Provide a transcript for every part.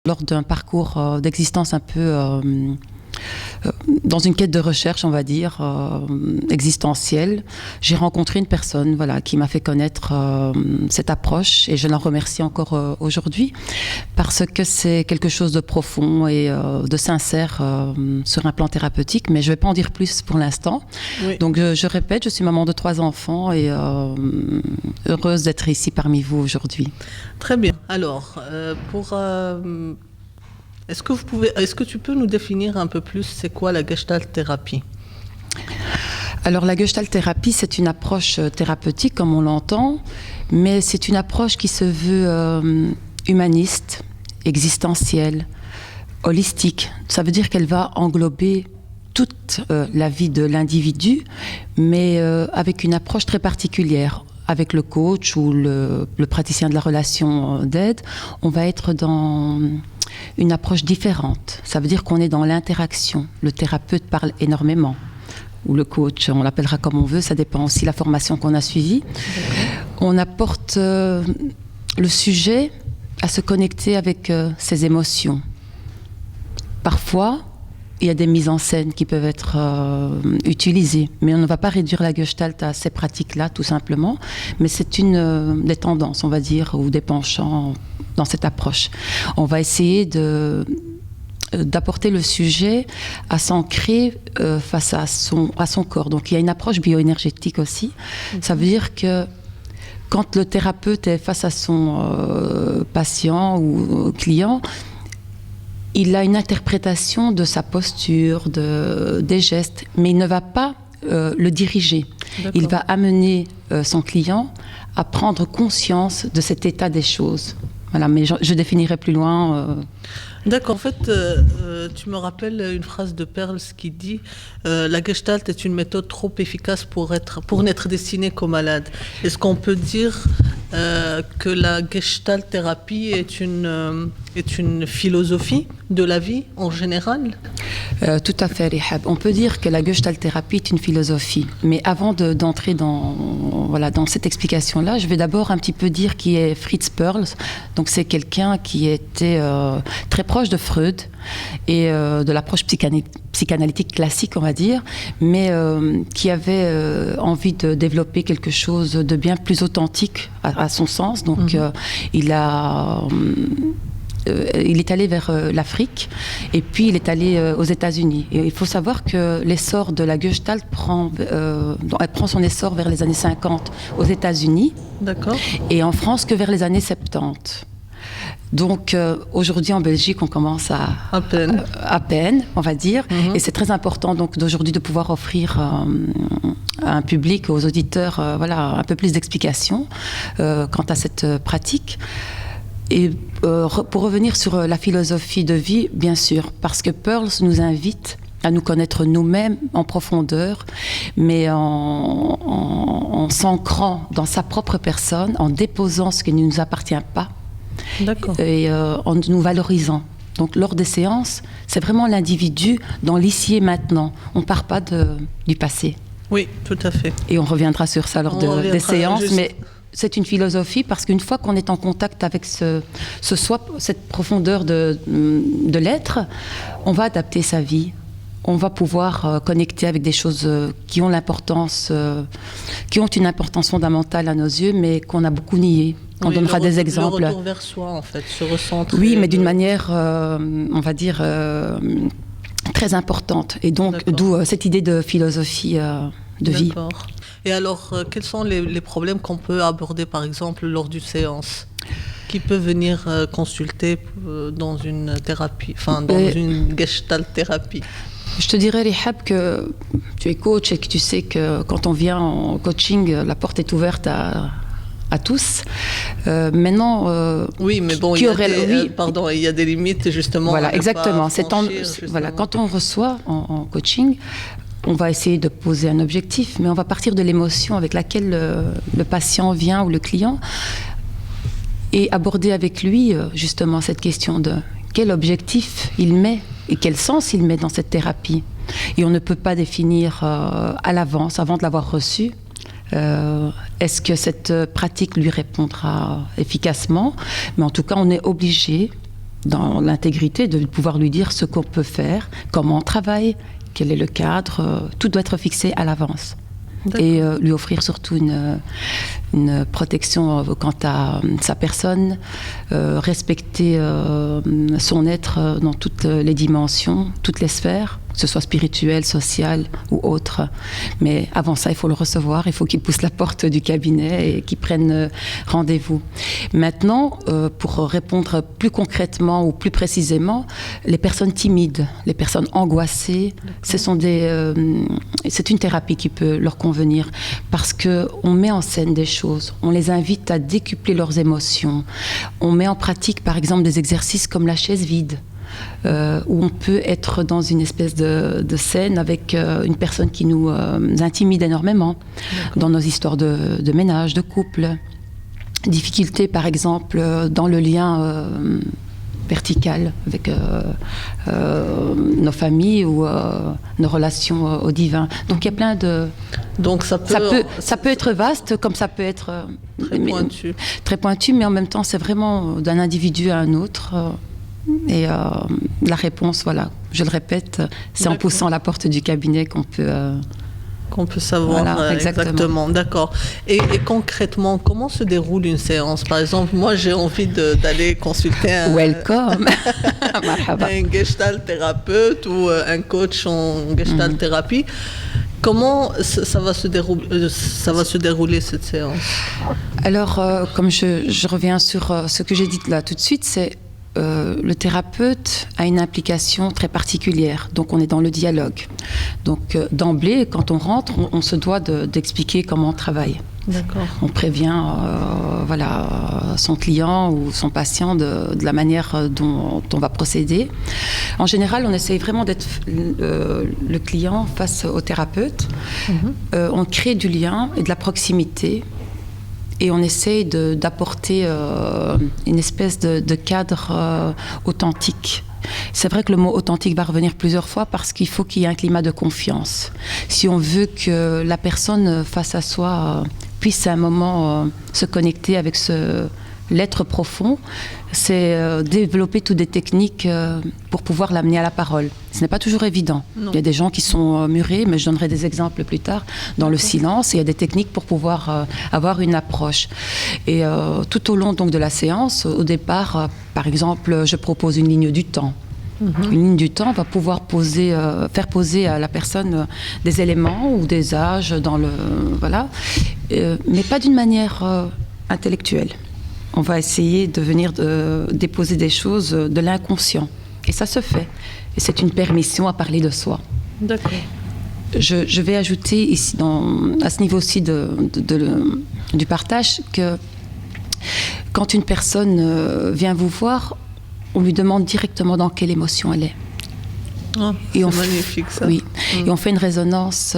Lors d'un parcours d'existence un peu dans une quête de recherche, on va dire, existentielle, j'ai rencontré une personne qui m'a fait connaître cette approche et je l'en remercie encore aujourd'hui parce que c'est quelque chose de profond et de sincère sur un plan thérapeutique, mais je ne vais pas en dire plus pour l'instant. Oui. Donc je répète, je suis maman de 3 enfants et heureuse d'être ici parmi vous aujourd'hui. Très bien. Alors, est-ce que tu peux nous définir un peu plus c'est quoi la Gestalt thérapie ? Alors la Gestalt thérapie, c'est une approche thérapeutique comme on l'entend, mais c'est une approche qui se veut humaniste, existentielle, holistique. Ça veut dire qu'elle va englober toute la vie de l'individu, mais avec une approche très particulière. Avec le coach ou le praticien de la relation d'aide, on va être dans une approche différente. Ça veut dire qu'on est dans l'interaction. Le thérapeute parle énormément, ou le coach, on l'appellera comme on veut, ça dépend aussi de la formation qu'on a suivie. On apporte le sujet à se connecter avec ses émotions. Parfois, il y a des mises en scène qui peuvent être utilisées, mais on ne va pas réduire la Gestalt à ces pratiques-là, tout simplement. Mais c'est une des tendances, on va dire, ou des penchants dans cette approche. On va essayer d'apporter le sujet à s'ancrer face à son corps. Donc il y a une approche bioénergétique aussi. Ça veut dire que quand le thérapeute est face à son patient ou client, il a une interprétation de sa posture, des gestes, mais il ne va pas le diriger. D'accord. Il va amener son client à prendre conscience de cet état des choses. Voilà, mais je définirai plus loin. D'accord. En fait, tu me rappelles une phrase de Perls qui dit la Gestalt est une méthode trop efficace pour n'être destinée qu'aux malades. Est-ce qu'on peut dire que la Gestalt thérapie est une philosophie de la vie en général ? Tout à fait, Rihab. On peut dire que la Gestalt thérapie est une philosophie. Mais avant d'entrer dans cette explication-là, je vais d'abord un petit peu dire qui est Fritz Perls. Donc c'est quelqu'un qui était très proche de Freud et de l'approche psychanalytique classique, on va dire, mais qui avait envie de développer quelque chose de bien plus authentique à son sens. Donc il est allé vers l'Afrique et puis il est allé aux États-Unis. Et il faut savoir que l'essor de la Gestalt prend son essor vers les années 50 aux États-Unis. D'accord. Et en France que vers les années 70. Donc aujourd'hui en Belgique, on commence à peine, on va dire, et c'est très important donc d'aujourd'hui de pouvoir offrir à un public, aux auditeurs, un peu plus d'explications quant à cette pratique. Et pour revenir sur la philosophie de vie, bien sûr, parce que Perls nous invite à nous connaître nous-mêmes en profondeur, mais en s'ancrant dans sa propre personne, en déposant ce qui ne nous appartient pas. D'accord. Et en nous valorisant. Donc lors des séances, c'est vraiment l'individu dans l'ici et maintenant. On ne part pas du passé. Oui, tout à fait. Et on reviendra sur ça lors des séances, mais c'est une philosophie parce qu'une fois qu'on est en contact avec cette profondeur de l'être, on va adapter sa vie. On va pouvoir connecter avec des choses qui ont une importance fondamentale à nos yeux, mais qu'on a beaucoup nié. On donnera des exemples. Le retour vers soi, en fait, se recentrer. Oui, mais d'une manière, on va dire, très importante. Et donc, d'où cette idée de philosophie de vie. D'accord. Et alors, quels sont les problèmes qu'on peut aborder, par exemple, lors d'une séance ? Qui peut venir consulter dans une thérapie, une Gestalt thérapie ? Je te dirais, Rihab, que tu es coach et que tu sais que quand on vient en coaching, la porte est ouverte à tous. Maintenant, oui, mais bon, il y a des limites justement. Voilà, exactement. Quand on reçoit en coaching, on va essayer de poser un objectif, mais on va partir de l'émotion avec laquelle le patient vient ou le client et aborder avec lui justement cette question de quel objectif il met et quel sens il met dans cette thérapie. Et on ne peut pas définir à l'avance, avant de l'avoir reçu, est-ce que cette pratique lui répondra efficacement. Mais en tout cas, on est obligé dans l'intégrité, de pouvoir lui dire ce qu'on peut faire, comment on travaille, quel est le cadre. Tout doit être fixé à l'avance. Et lui offrir surtout une protection quant à sa personne, respecter son être dans toutes les dimensions, toutes les sphères, que ce soit spirituel, social ou autre. Mais avant ça, il faut le recevoir, il faut qu'il pousse la porte du cabinet et qu'il prenne rendez-vous. Maintenant, pour répondre plus concrètement ou plus précisément, les personnes timides, les personnes angoissées, c'est une thérapie qui peut leur convenir parce qu'on met en scène des choses, on les invite à décupler leurs émotions, on met en pratique par exemple des exercices comme la chaise vide. Où on peut être dans une espèce de scène avec une personne qui nous intimide énormément dans nos histoires de ménage, de couple. Difficulté par exemple dans le lien vertical avec nos familles ou nos relations au divin. Donc il y a plein de... Donc ça peut être vaste comme ça peut être très pointu, mais en même temps c'est vraiment d'un individu à un autre. Et la réponse, voilà, je le répète, c'est en poussant la porte du cabinet qu'on peut savoir voilà, exactement. D'accord. Et concrètement, comment se déroule une séance? Par exemple, moi, j'ai envie d'aller consulter Welcome. un gestalt thérapeute ou un coach en gestalt thérapie. Comment ça va se dérouler cette séance? Alors, comme je reviens sur ce que j'ai dit là tout de suite, c'est le thérapeute a une implication très particulière, donc on est dans le dialogue. Donc d'emblée, quand on rentre, on se doit d'expliquer comment on travaille. D'accord. On prévient son client ou son patient de la manière dont on va procéder. En général, on essaye vraiment d'être le client face au thérapeute. On crée du lien et de la proximité. Et on essaye d'apporter une espèce de cadre authentique. C'est vrai que le mot authentique va revenir plusieurs fois parce qu'il faut qu'il y ait un climat de confiance. Si on veut que la personne face à soi puisse à un moment se connecter avec l'être profond, c'est développer toutes des techniques pour pouvoir l'amener à la parole. Ce n'est pas toujours évident. Non. Il y a des gens qui sont murés, mais je donnerai des exemples plus tard, dans le silence. Et il y a des techniques pour pouvoir avoir une approche. Et tout au long donc, de la séance, au départ, par exemple, je propose une ligne du temps. Une ligne du temps va pouvoir faire poser à la personne des éléments ou des âges, mais pas d'une manière intellectuelle. On va essayer de venir déposer des choses de l'inconscient. Et ça se fait. Et c'est une permission à parler de soi. D'accord. Je vais ajouter ici, à ce niveau-ci du partage, que quand une personne vient vous voir, on lui demande directement dans quelle émotion elle est. Oh, c'est magnifique ça. Oui. Et on fait une résonance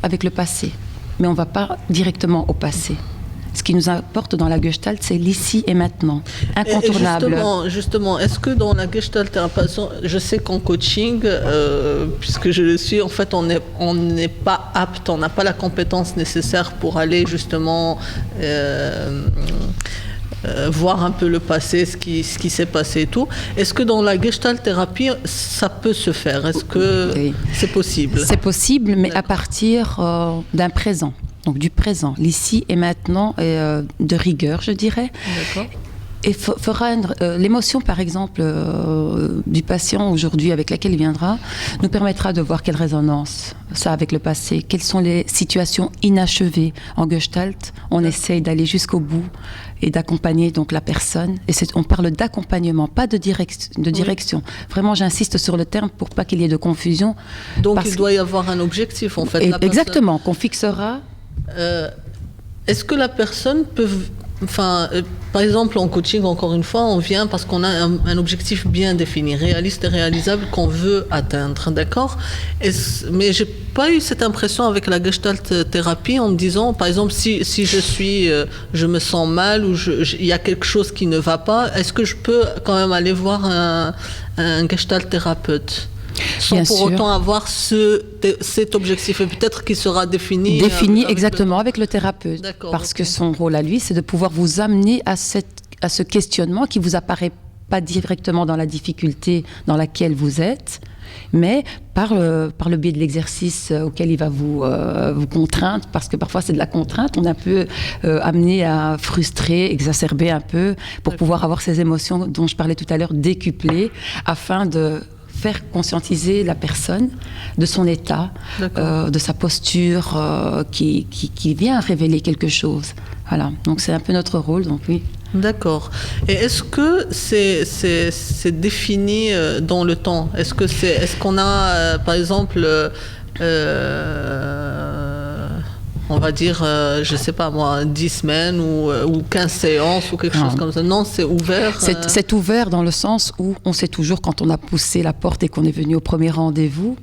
avec le passé. Mais on ne va pas directement au passé. Ce qui nous importe dans la Gestalt, c'est l'ici et maintenant, incontournable. Et justement, est-ce que dans la Gestalt thérapie, je sais qu'en coaching, puisque je le suis, en fait, on n'est pas apte, on n'a pas la compétence nécessaire pour aller justement voir un peu le passé, ce qui s'est passé et tout. Est-ce que dans la Gestalt thérapie, ça peut se faire? Est-ce que c'est possible? C'est possible, mais à partir d'un présent. Donc du présent, l'ici et maintenant, de rigueur, je dirais. D'accord. Et l'émotion, par exemple, du patient aujourd'hui avec laquelle il viendra, nous permettra de voir quelle résonance ça a avec le passé. Quelles sont les situations inachevées en Gestalt? On essaye d'aller jusqu'au bout et d'accompagner donc la personne. Et on parle d'accompagnement, pas de direction. Oui. Vraiment, j'insiste sur le terme pour pas qu'il y ait de confusion. Donc il doit y avoir un objectif, en fait. Exactement, qu'on fixera. Est-ce que la personne peut... par exemple, en coaching, encore une fois, on vient parce qu'on a un objectif bien défini, réaliste et réalisable qu'on veut atteindre, d'accord? Mais j'ai pas eu cette impression avec la Gestalt thérapie en me disant, par exemple, si je me sens mal ou il y a quelque chose qui ne va pas, est-ce que je peux quand même aller voir un Gestalt thérapeute? Sans pour autant avoir cet objectif, et peut-être qu'il sera défini exactement avec le thérapeute. Parce que son rôle à lui, c'est de pouvoir vous amener à ce questionnement qui vous apparaît pas directement dans la difficulté dans laquelle vous êtes, mais par le biais de l'exercice auquel il va vous contraindre, parce que parfois c'est de la contrainte, on est un peu amené à frustrer, exacerber un peu, pour pouvoir avoir ces émotions dont je parlais tout à l'heure décuplées, afin de faire conscientiser la personne de son état, de sa posture, qui vient révéler quelque chose. Voilà, donc c'est un peu notre rôle, donc oui. D'accord. Et est-ce que c'est défini dans le temps? Est-ce qu'on a, par exemple, on va dire, je sais pas moi, 10 semaines ou 15 séances ou quelque chose comme ça? Non, c'est ouvert. C'est ouvert dans le sens où on sait toujours quand on a poussé la porte et qu'on est venu au premier rendez-vous,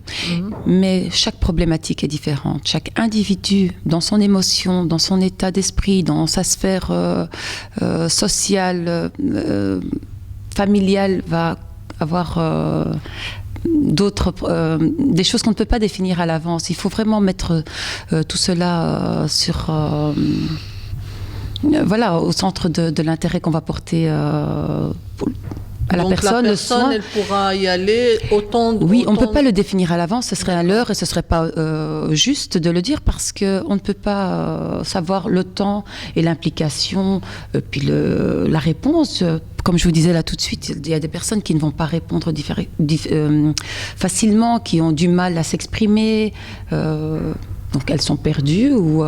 mais chaque problématique est différente. Chaque individu, dans son émotion, dans son état d'esprit, dans sa sphère sociale, familiale, va avoir des choses qu'on ne peut pas définir à l'avance. Il faut vraiment mettre tout cela au centre de l'intérêt qu'on va porter à la personne. Donc la personne, elle pourra y aller autant. Oui, on ne peut pas le définir à l'avance, ce serait à l'heure et ce ne serait pas juste de le dire, parce qu'on ne peut pas savoir le temps et l'implication, puis la réponse. Comme je vous disais là tout de suite, il y a des personnes qui ne vont pas répondre facilement, qui ont du mal à s'exprimer. Donc elles sont perdues ou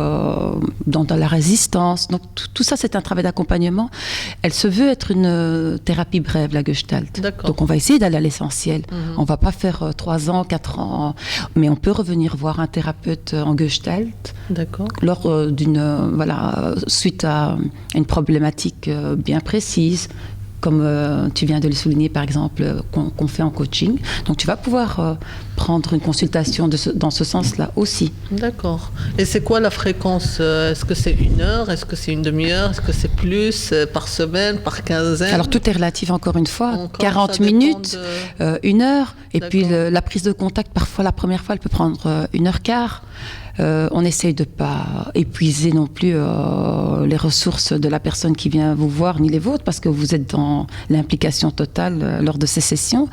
dans la résistance. Donc tout ça, c'est un travail d'accompagnement. Elle se veut être une thérapie brève, la Gestalt. D'accord. Donc on va essayer d'aller à l'essentiel. On ne va pas faire 3 ans, 4 ans, mais on peut revenir voir un thérapeute en Gestalt. D'accord. Lors suite à une problématique bien précise, comme tu viens de le souligner, par exemple, qu'on fait en coaching. Donc, tu vas pouvoir prendre une consultation dans ce sens-là aussi. D'accord. Et c'est quoi la fréquence? Est-ce que c'est 1 heure? Est-ce que c'est une demi-heure? Est-ce que c'est plus par semaine, par quinzaine? Alors, tout est relatif, encore une fois. 40 minutes, 1 heure. Et puis, la prise de contact, parfois, la première fois, elle peut prendre 1h15. On essaye de ne pas épuiser non plus les ressources de la personne qui vient vous voir, ni les vôtres, parce que vous êtes dans l'implication totale lors de ces sessions.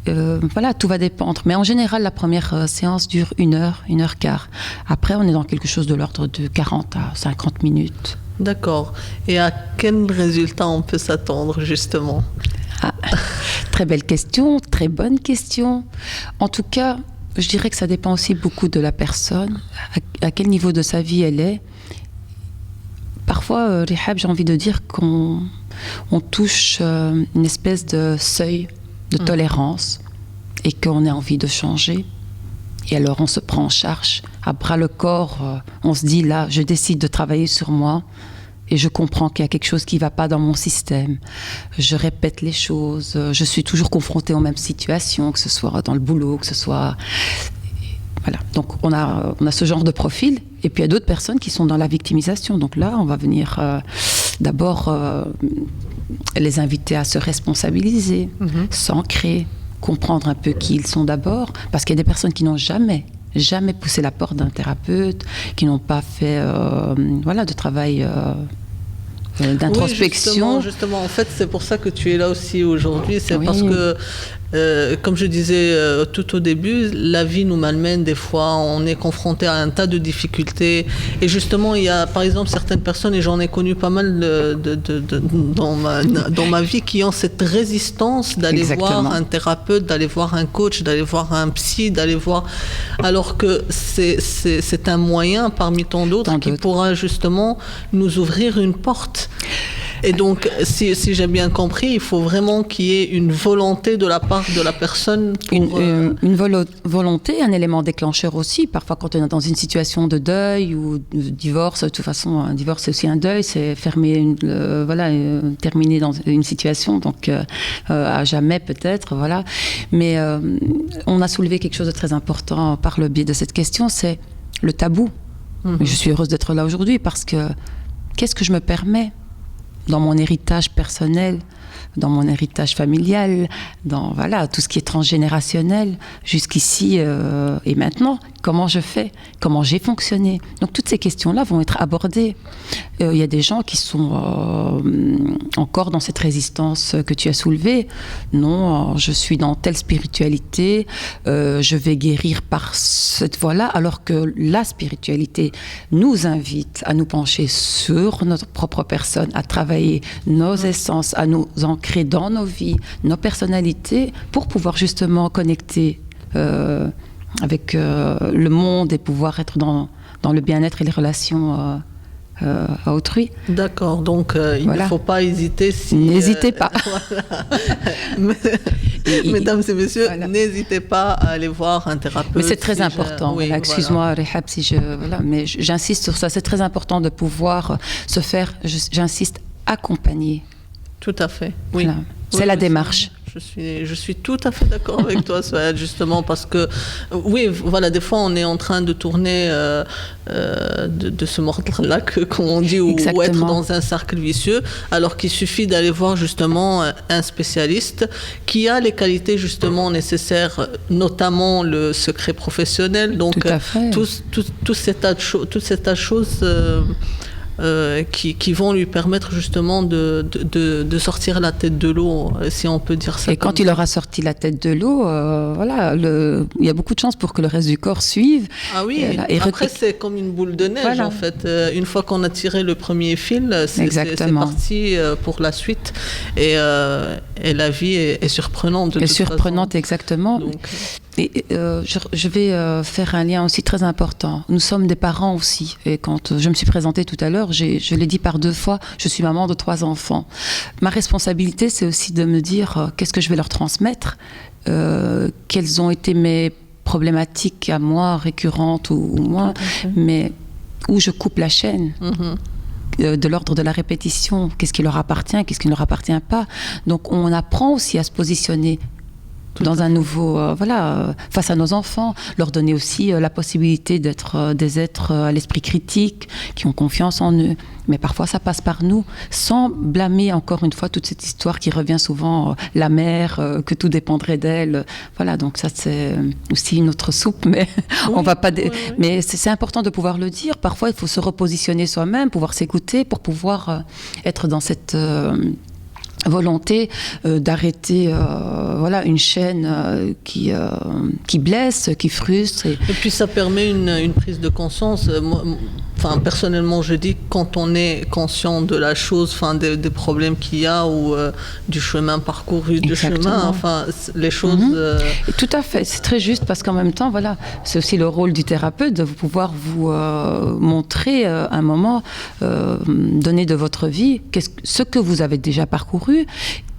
Tout va dépendre. Mais en général, la première séance dure 1 heure, 1h15. Après, on est dans quelque chose de l'ordre de 40 à 50 minutes. D'accord. Et à quel résultat on peut s'attendre, justement? Très belle question, très bonne question. En tout cas, je dirais que ça dépend aussi beaucoup de la personne, à quel niveau de sa vie elle est. Parfois, Rihab, j'ai envie de dire qu'on touche une espèce de seuil de tolérance et qu'on a envie de changer. Et alors, on se prend en charge, à bras le corps. On se dit, là, je décide de travailler sur moi. Et je comprends qu'il y a quelque chose qui ne va pas dans mon système. Je répète les choses. Je suis toujours confrontée aux mêmes situations, que ce soit dans le boulot, que ce soit... Voilà. Donc, on a ce genre de profil. Et puis, il y a d'autres personnes qui sont dans la victimisation. Donc là, on va venir d'abord les inviter à se responsabiliser, s'ancrer, comprendre un peu qui ils sont d'abord. Parce qu'il y a des personnes qui n'ont jamais poussé la porte d'un thérapeute, qui n'ont pas fait de travail d'introspection. Oui, justement, en fait, c'est pour ça que tu es là aussi aujourd'hui. C'est parce que, comme je disais tout au début, la vie nous malmène des fois. On est confronté à un tas de difficultés. Et justement, il y a, par exemple, certaines personnes, et j'en ai connu pas mal dans ma vie, qui ont cette résistance d'aller voir un thérapeute, d'aller voir un coach, d'aller voir un psy, alors que c'est un moyen parmi tant d'autres qui pourra justement nous ouvrir une porte. Et donc, si j'ai bien compris, il faut vraiment qu'il y ait une volonté de la part de la personne. Une volonté, un élément déclencheur aussi. Parfois, quand on est dans une situation de deuil ou de divorce, de toute façon, un divorce, c'est aussi un deuil, c'est terminer dans une situation, donc à jamais peut-être, voilà. Mais on a soulevé quelque chose de très important par le biais de cette question, c'est le tabou. Je suis heureuse d'être là aujourd'hui parce que qu'est-ce que je me permets dans mon héritage personnel dans mon héritage familial, dans voilà, tout ce qui est transgénérationnel, jusqu'ici et maintenant. Comment je fais? Comment j'ai fonctionné? Donc toutes ces questions-là vont être abordées. Il y a des gens qui sont encore dans cette résistance que tu as soulevée. Non, je suis dans telle spiritualité, je vais guérir par cette voie-là, alors que la spiritualité nous invite à nous pencher sur notre propre personne, à travailler nos essences, à nous ancrer dans nos vies, nos personnalités, pour pouvoir justement connecter avec le monde et pouvoir être dans le bien-être et les relations à autrui. D'accord, donc il ne faut pas hésiter. N'hésitez pas. Mesdames et messieurs, n'hésitez pas à aller voir un thérapeute. Mais c'est très important. Oui, excuse-moi, Rehab, mais j'insiste sur ça. C'est très important de pouvoir se faire, j'insiste, accompagner. Tout à fait, oui. Voilà. C'est la démarche. Je suis tout à fait d'accord avec toi, Souhaed, justement, parce que, oui, voilà, des fois, on est en train de tourner, de se mordre la queue, comme on dit, ou être dans un cercle vicieux, alors qu'il suffit d'aller voir, justement, un spécialiste qui a les qualités, justement, nécessaires, notamment le secret professionnel. Donc, tout cet tas de choses... qui vont lui permettre justement de sortir la tête de l'eau, si on peut dire ça. Et quand il aura sorti la tête de l'eau, voilà, il y a beaucoup de chances pour que le reste du corps suive. Ah oui, et après c'est comme une boule de neige en fait. Une fois qu'on a tiré le premier fil, c'est parti pour la suite. Et la vie est surprenante. Et surprenante, exactement. Donc, et je vais faire un lien aussi très important. Nous sommes des parents aussi. Et quand je me suis présentée tout à l'heure, je l'ai dit par 2 fois, je suis maman de 3 enfants. Ma responsabilité, c'est aussi de me dire qu'est-ce que je vais leur transmettre, quelles ont été mes problématiques à moi, récurrentes ou moins, mais où je coupe la chaîne. De l'ordre de la répétition, qu'est-ce qui leur appartient, qu'est-ce qui ne leur appartient pas. Donc on apprend aussi à se positionner dans un nouveau, face à nos enfants, leur donner aussi la possibilité d'être des êtres à l'esprit critique, qui ont confiance en eux. Mais parfois, ça passe par nous, sans blâmer encore une fois toute cette histoire qui revient souvent, la mère, que tout dépendrait d'elle. Voilà, donc ça, c'est aussi une autre soupe, mais on va pas... Mais c'est important de pouvoir le dire. Parfois, il faut se repositionner soi-même, pouvoir s'écouter pour pouvoir être dans cette... volonté d'arrêter une chaîne qui blesse, qui frustre. Et puis ça permet une prise de conscience. Personnellement, je dis quand on est conscient de la chose, des problèmes qu'il y a ou du chemin parcouru, les choses... Tout à fait, c'est très juste parce qu'en même temps, voilà, c'est aussi le rôle du thérapeute de pouvoir vous montrer un moment donné de votre vie ce que vous avez déjà parcouru.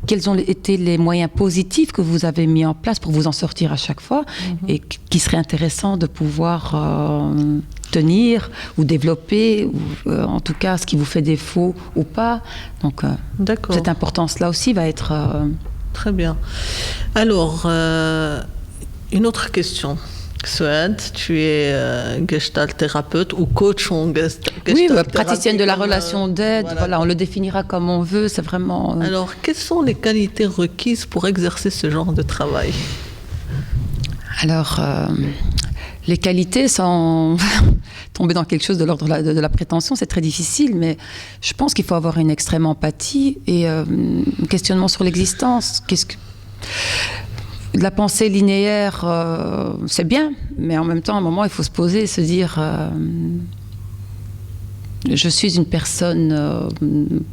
Quels ont été les moyens positifs que vous avez mis en place pour vous en sortir à chaque fois et qui serait intéressant de pouvoir tenir ou développer, ou en tout cas ce qui vous fait défaut ou pas. Donc cette importance-là aussi va être... Très bien. Alors, une autre question. Souhaed, tu es gestalt thérapeute ou coach en gestalt Oui, praticienne de la relation d'aide, on le définira comme on veut, c'est vraiment... Alors, quelles sont les qualités requises pour exercer ce genre de travail? Alors, les qualités, sans tomber dans quelque chose de l'ordre de la prétention, c'est très difficile, mais je pense qu'il faut avoir une extrême empathie et un questionnement sur l'existence. La pensée linéaire, c'est bien, mais en même temps, à un moment, il faut se poser et se dire je suis une personne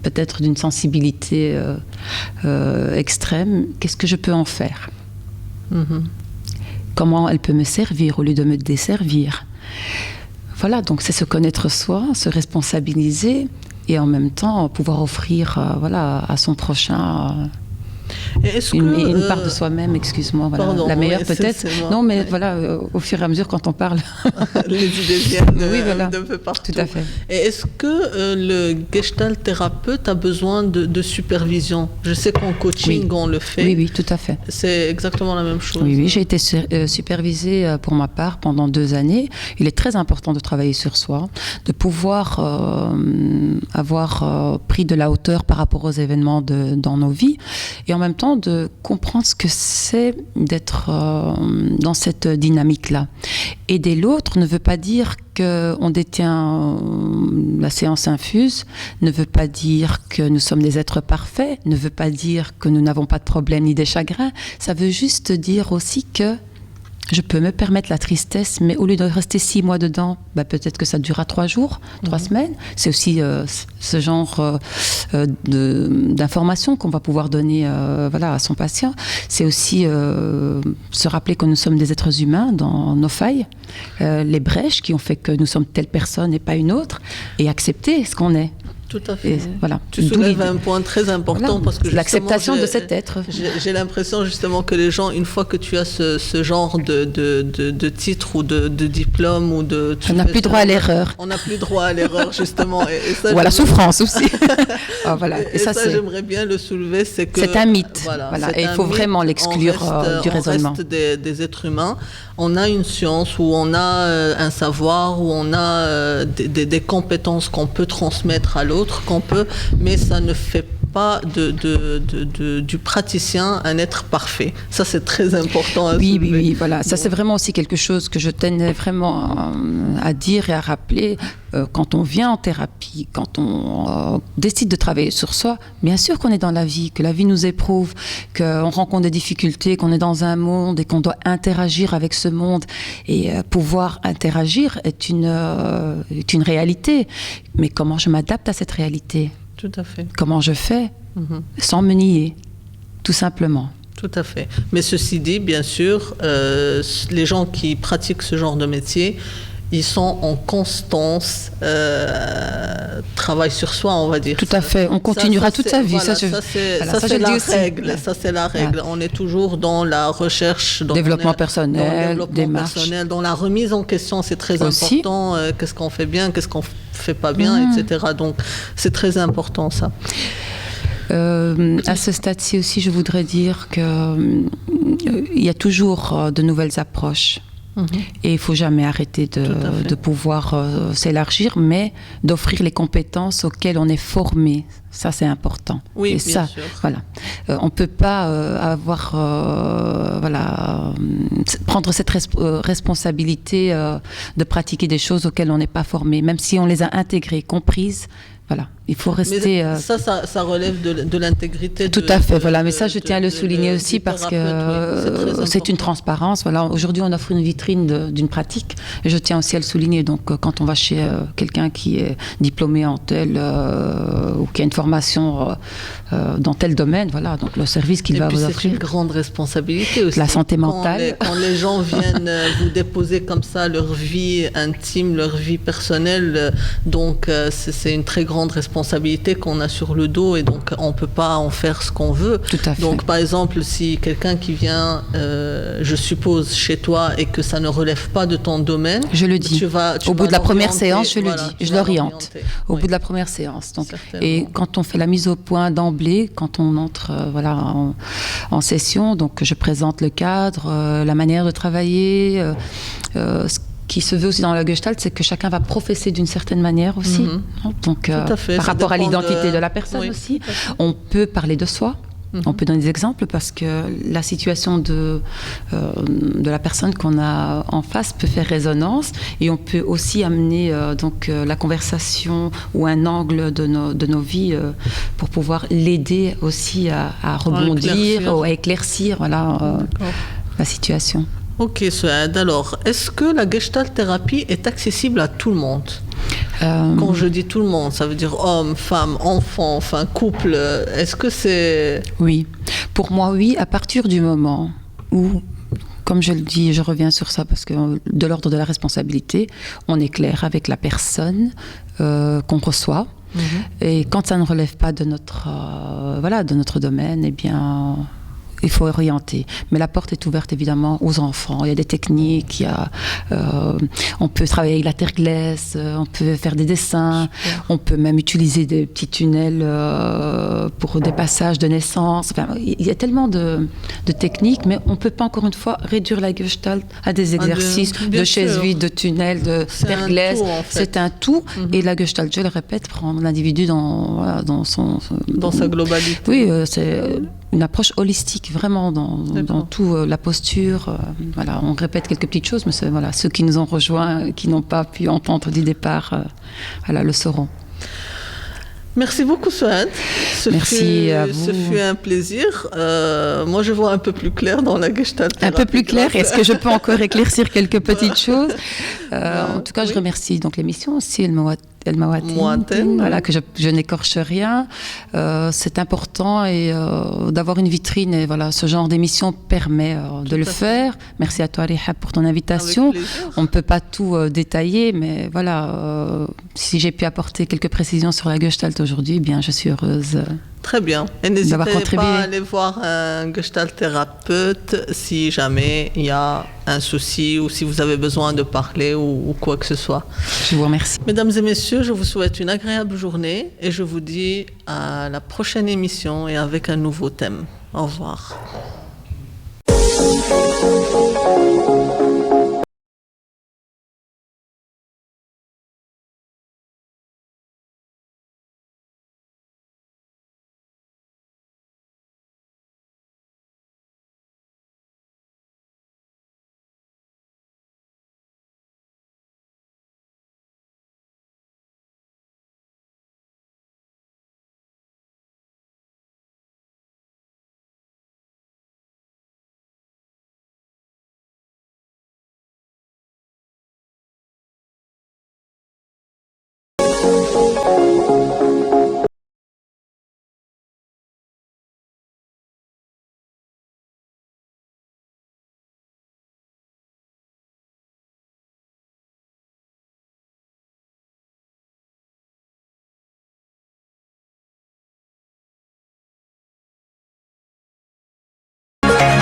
peut-être d'une sensibilité extrême, qu'est-ce que je peux en faire? Comment elle peut me servir au lieu de me desservir? Voilà, donc c'est se connaître soi, se responsabiliser et en même temps pouvoir offrir à son prochain Et est-ce une part de soi-même, excuse-moi, voilà, pardon, la meilleure oui, peut-être. c'est moi. Non, mais voilà, au fur et à mesure quand on parle. Les idées viennent Oui, voilà. d'un peu partout. Tout à fait. Et est-ce que le gestalt thérapeute a besoin de supervision? Je sais qu'en coaching, on le fait. Oui, oui, tout à fait. C'est exactement la même chose. Oui, oui, j'ai été supervisée pour ma part pendant 2 années. Il est très important de travailler sur soi, de pouvoir avoir pris de la hauteur par rapport aux événements dans nos vies et en même temps de comprendre ce que c'est d'être dans cette dynamique-là. Aider l'autre ne veut pas dire qu'on détient la séance infuse, ne veut pas dire que nous sommes des êtres parfaits, ne veut pas dire que nous n'avons pas de problèmes ni de chagrins. Ça veut juste dire aussi que je peux me permettre la tristesse, mais au lieu de rester 6 mois dedans, peut-être que ça durera 3 jours, 3 semaines. C'est aussi ce genre d'informations qu'on va pouvoir donner à son patient. C'est aussi se rappeler que nous sommes des êtres humains dans nos failles, les brèches qui ont fait que nous sommes telle personne et pas une autre, et accepter ce qu'on est. Tout à fait. Et, voilà. Tu soulèves un point très important parce que l'acceptation de cet être. J'ai l'impression justement que les gens, une fois que tu as ce genre de titre ou de diplôme ou de... On n'a plus droit à l'erreur. On n'a plus droit à l'erreur justement. Et ça, ou à la souffrance aussi. Voilà. Et ça j'aimerais bien le soulever, c'est que... C'est un mythe. Voilà. Et il faut vraiment l'exclure du raisonnement. On reste des êtres humains. On a une science où on a un savoir, où on a des compétences qu'on peut transmettre à l'autre, mais ça ne fait pas du praticien un être parfait. Ça, c'est très important à soulever. Oui, voilà. Ça, c'est vraiment aussi quelque chose que je tenais vraiment à dire et à rappeler. Quand on vient en thérapie, quand on décide de travailler sur soi, bien sûr qu'on est dans la vie, que la vie nous éprouve, qu'on rencontre des difficultés, qu'on est dans un monde et qu'on doit interagir avec ce monde. Et pouvoir interagir est une réalité. Mais comment je m'adapte à cette réalité ? Tout à fait. Comment je fais sans me nier, tout simplement. Tout à fait. Mais ceci dit, bien sûr, les gens qui pratiquent ce genre de métier, ils sont en constance travail sur soi, on va dire. Tout à fait. On continuera toute sa vie. Voilà, ça, c'est la règle. Ça, c'est la règle. Voilà. On est toujours dans la recherche, développement personnel, démarche, dans la remise en question. C'est très important. Qu'est-ce qu'on fait bien, qu'est-ce qu'on fait pas bien, etc. Donc, c'est très important ça. À ce stade-ci aussi, je voudrais dire qu'il y a toujours de nouvelles approches. Et il ne faut jamais arrêter de pouvoir s'élargir, mais d'offrir les compétences auxquelles on est formé. Ça, c'est important. Oui, et bien ça, sûr. Voilà. On ne peut pas prendre cette responsabilité de pratiquer des choses auxquelles on n'est pas formé, même si on les a intégrées, comprises. Voilà, il faut rester... Mais ça relève de l'intégrité. Tout à fait, voilà. Mais ça, je tiens à le souligner aussi parce que c'est une transparence. Voilà. Aujourd'hui, on offre une vitrine d'une pratique. Et je tiens aussi à le souligner. Donc, quand on va chez quelqu'un qui est diplômé en tel ou qui a une formation dans tel domaine, voilà. Donc, le service qu'il va vous offrir. C'est une grande responsabilité aussi. La santé mentale. Quand les gens viennent vous déposer comme ça leur vie intime, leur vie personnelle, donc c'est une très grande responsabilité qu'on a sur le dos et donc on ne peut pas en faire ce qu'on veut. Tout à fait. Donc par exemple, si quelqu'un qui vient, je suppose, chez toi et que ça ne relève pas de ton domaine, je le dis. Au bout de la première séance, je le dis. Je l'oriente. Au bout de la première séance. Donc, et quand on fait la mise au point d'emblée, quand on entre en session, donc je présente le cadre, la manière de travailler, ce qui se veut aussi dans la Gestalt, c'est que chacun va professer d'une certaine manière aussi. Donc, par rapport à l'identité de la personne aussi. On peut parler de soi. On peut donner des exemples parce que la situation de la personne qu'on a en face peut faire résonance et on peut aussi amener la conversation ou un angle de nos vies pour pouvoir l'aider aussi à rebondir ou à éclaircir la situation. Ok, Souad. Alors, est-ce que la Gestalt thérapie est accessible à tout le monde ? Quand je dis tout le monde, ça veut dire homme, femme, enfant, enfin couple. Est-ce que c'est... Oui. Pour moi, oui, à partir du moment où, comme je le dis, je reviens sur ça parce que de l'ordre de la responsabilité, on est clair avec la personne qu'on reçoit. Et quand ça ne relève pas de notre domaine, eh bien, il faut orienter. Mais la porte est ouverte évidemment aux enfants. Il y a des techniques, on peut travailler avec la terre glaise, on peut faire des dessins, on peut même utiliser des petits tunnels pour des passages de naissance. Enfin, il y a tellement de techniques, mais on ne peut pas encore une fois réduire la Gestalt à des exercices de chaises vides, de tunnels, de terre glaise. En fait. C'est un tout. Et la Gestalt, je le répète, prend l'individu dans sa globalité. Oui, c'est une approche holistique, vraiment, dans tout, la posture. Voilà, on répète quelques petites choses, mais ceux qui nous ont rejoints, qui n'ont pas pu entendre du départ, le sauront. Merci beaucoup, Souad. Merci à vous. Ce fut un plaisir. Moi, je vois un peu plus clair dans la Gestalt. Un peu plus clair. Est-ce que je peux encore éclaircir quelques petites choses? En tout cas, je remercie donc l'émission aussi, El Mawatin, voilà, que je n'écorche rien. C'est important et d'avoir une vitrine, et voilà, ce genre d'émission permet de le faire. Merci à toi, Rihab, pour ton invitation. On ne peut pas tout détailler, mais voilà, si j'ai pu apporter quelques précisions sur la Gestalt aujourd'hui, bien, je suis heureuse. Très bien. Et n'hésitez pas à aller voir un Gestalt thérapeute si jamais il y a un souci ou si vous avez besoin de parler ou quoi que ce soit. Je vous remercie. Mesdames et messieurs, je vous souhaite une agréable journée et je vous dis à la prochaine émission et avec un nouveau thème. Au revoir.